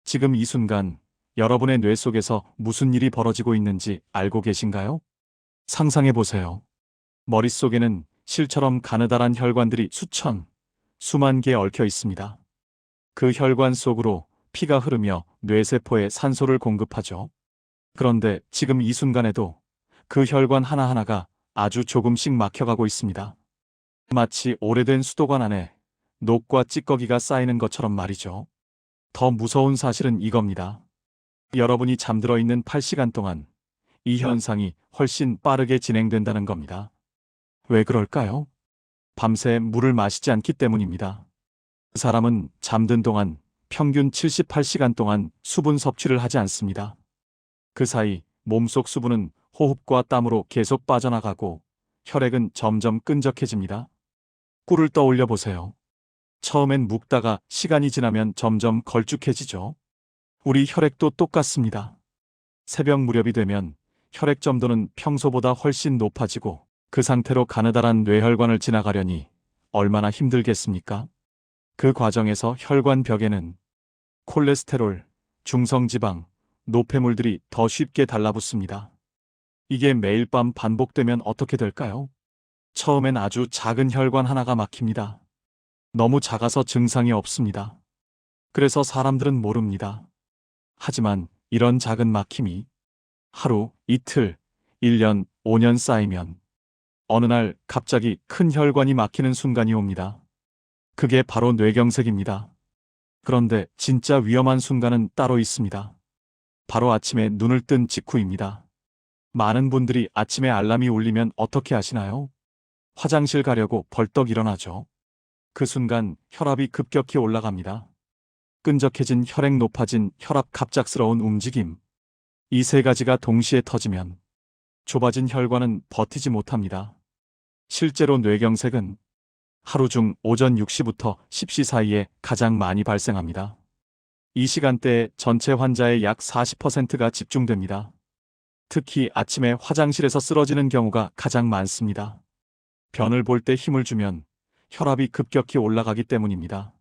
지금 이 순간 여러분의 뇌 속에서 무슨 일이 벌어지고 있는지 알고 계신가요? 상상해 보세요. 머릿속에는 실처럼 가느다란 혈관들이 수만 개 얽혀 있습니다. 그 혈관 속으로 피가 흐르며 뇌세포에 산소를 공급하죠. 그런데 지금 이 순간에도 그 혈관 하나하나가 아주 조금씩 막혀가고 있습니다. 마치 오래된 수도관 안에 녹과 찌꺼기가 쌓이는 것처럼 말이죠. 더 무서운 사실은 이겁니다. 여러분이 잠들어 있는 8시간 동안 이 현상이 훨씬 빠르게 진행된다는 겁니다. 왜 그럴까요? 밤새 물을 마시지 않기 때문입니다. 그 사람은 잠든 동안 평균 78시간 동안 수분 섭취를 하지 않습니다. 그 사이 몸속 수분은 호흡과 땀으로 계속 빠져나가고 혈액은 점점 끈적해집니다. 꿀을 떠올려 보세요. 처음엔 묵다가 시간이 지나면 점점 걸쭉해지죠. 우리 혈액도 똑같습니다. 새벽 무렵이 되면 혈액 점도는 평소보다 훨씬 높아지고 그 상태로 가느다란 뇌혈관을 지나가려니 얼마나 힘들겠습니까? 그 과정에서 혈관 벽에는 콜레스테롤, 중성지방, 노폐물들이 더 쉽게 달라붙습니다. 이게 매일 밤 반복되면 어떻게 될까요? 처음엔 아주 작은 혈관 하나가 막힙니다. 너무 작아서 증상이 없습니다. 그래서 사람들은 모릅니다. 하지만 이런 작은 막힘이 하루, 이틀, 1년, 5년 쌓이면 어느 날 갑자기 큰 혈관이 막히는 순간이 옵니다. 그게 바로 뇌경색입니다. 그런데 진짜 위험한 순간은 따로 있습니다. 바로 아침에 눈을 뜬 직후입니다. 많은 분들이 아침에 알람이 울리면 어떻게 하시나요? 화장실 가려고 벌떡 일어나죠. 그 순간 혈압이 급격히 올라갑니다. 끈적해진 혈액, 높아진 혈압, 갑작스러운 움직임. 이 세 가지가 동시에 터지면 좁아진 혈관은 버티지 못합니다. 실제로 뇌경색은 하루 중 오전 6시부터 10시 사이에 가장 많이 발생합니다. 이 시간대에 전체 환자의 약 40%가 집중됩니다. 특히 아침에 화장실에서 쓰러지는 경우가 가장 많습니다. 변을 볼 때 힘을 주면 혈압이 급격히 올라가기 때문입니다.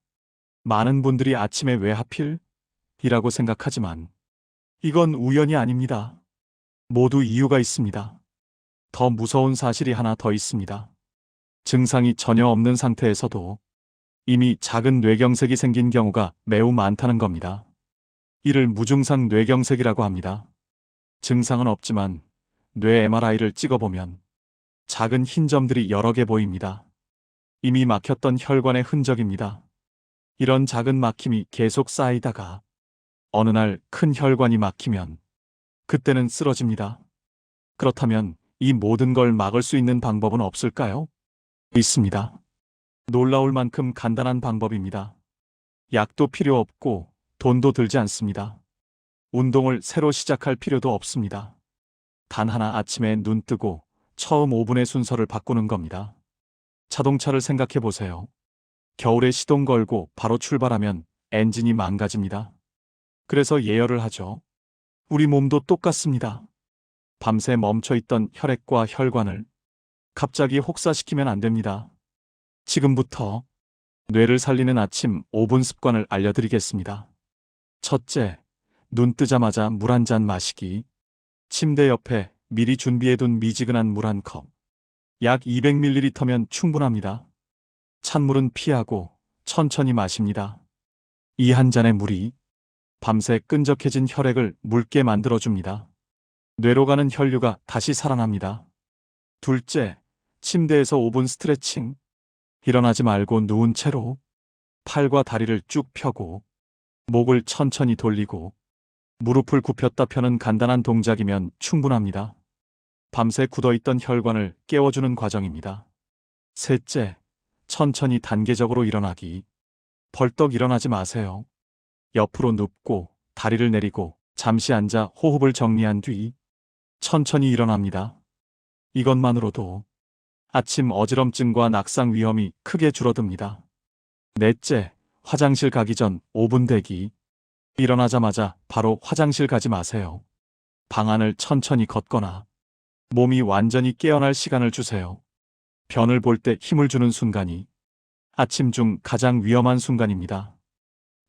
많은 분들이 아침에 왜 하필? 이라고 생각하지만 이건 우연이 아닙니다. 모두 이유가 있습니다. 더 무서운 사실이 하나 더 있습니다. 증상이 전혀 없는 상태에서도 이미 작은 뇌경색이 생긴 경우가 매우 많다는 겁니다. 이를 무증상 뇌경색이라고 합니다. 증상은 없지만 뇌 MRI를 찍어보면 작은 흰 점들이 여러 개 보입니다. 이미 막혔던 혈관의 흔적입니다. 이런 작은 막힘이 계속 쌓이다가 어느 날 큰 혈관이 막히면 그때는 쓰러집니다. 그렇다면 이 모든 걸 막을 수 있는 방법은 없을까요? 있습니다. 놀라울 만큼 간단한 방법입니다. 약도 필요 없고 돈도 들지 않습니다. 운동을 새로 시작할 필요도 없습니다. 단 하나, 아침에 눈 뜨고 처음 5분의 순서를 바꾸는 겁니다. 자동차를 생각해 보세요. 겨울에 시동 걸고 바로 출발하면 엔진이 망가집니다. 그래서 예열을 하죠. 우리 몸도 똑같습니다. 밤새 멈춰있던 혈액과 혈관을 갑자기 혹사시키면 안 됩니다. 지금부터 뇌를 살리는 아침 5분 습관을 알려드리겠습니다. 첫째, 눈 뜨자마자 물 한 잔 마시기. 침대 옆에 미리 준비해둔 미지근한 물 한 컵. 약 200ml면 충분합니다. 찬물은 피하고 천천히 마십니다. 이 한 잔의 물이 밤새 끈적해진 혈액을 묽게 만들어줍니다. 뇌로 가는 혈류가 다시 살아납니다. 둘째, 침대에서 5분 스트레칭. 일어나지 말고 누운 채로 팔과 다리를 쭉 펴고 목을 천천히 돌리고 무릎을 굽혔다 펴는 간단한 동작이면 충분합니다. 밤새 굳어있던 혈관을 깨워주는 과정입니다. 셋째, 천천히 단계적으로 일어나기. 벌떡 일어나지 마세요. 옆으로 눕고 다리를 내리고 잠시 앉아 호흡을 정리한 뒤 천천히 일어납니다. 이것만으로도 아침 어지럼증과 낙상 위험이 크게 줄어듭니다. 넷째, 화장실 가기 전 5분 대기. 일어나자마자 바로 화장실 가지 마세요. 방 안을 천천히 걷거나 몸이 완전히 깨어날 시간을 주세요. 변을 볼 때 힘을 주는 순간이 아침 중 가장 위험한 순간입니다.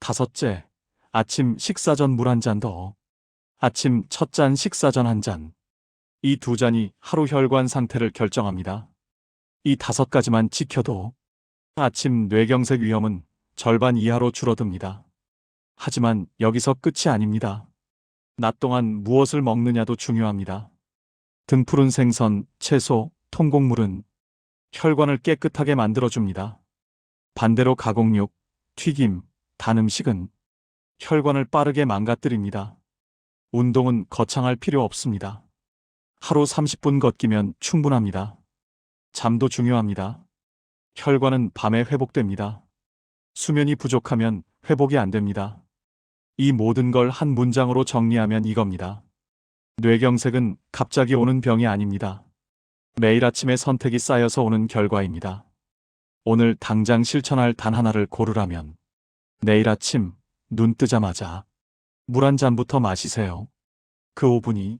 다섯째, 아침 식사 전 물 한 잔 더. 아침 첫 잔 식사 전 한 잔. 이 두 잔이 하루 혈관 상태를 결정합니다. 이 5가지만 지켜도 아침 뇌경색 위험은 절반 이하로 줄어듭니다. 하지만 여기서 끝이 아닙니다. 낮 동안 무엇을 먹느냐도 중요합니다. 등푸른 생선, 채소, 통곡물은 혈관을 깨끗하게 만들어줍니다. 반대로 가공육, 튀김, 단 음식은 혈관을 빠르게 망가뜨립니다. 운동은 거창할 필요 없습니다. 하루 30분 걷기면 충분합니다. 잠도 중요합니다. 혈관은 밤에 회복됩니다. 수면이 부족하면 회복이 안 됩니다. 이 모든 걸 한 문장으로 정리하면 이겁니다. 뇌경색은 갑자기 오는 병이 아닙니다. 매일 아침에 선택이 쌓여서 오는 결과입니다. 오늘 당장 실천할 단 하나를 고르라면 내일 아침 눈 뜨자마자 물 한 잔부터 마시세요. 그 5분이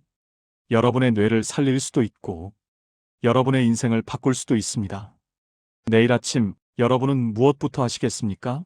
여러분의 뇌를 살릴 수도 있고 여러분의 인생을 바꿀 수도 있습니다. 내일 아침 여러분은 무엇부터 하시겠습니까?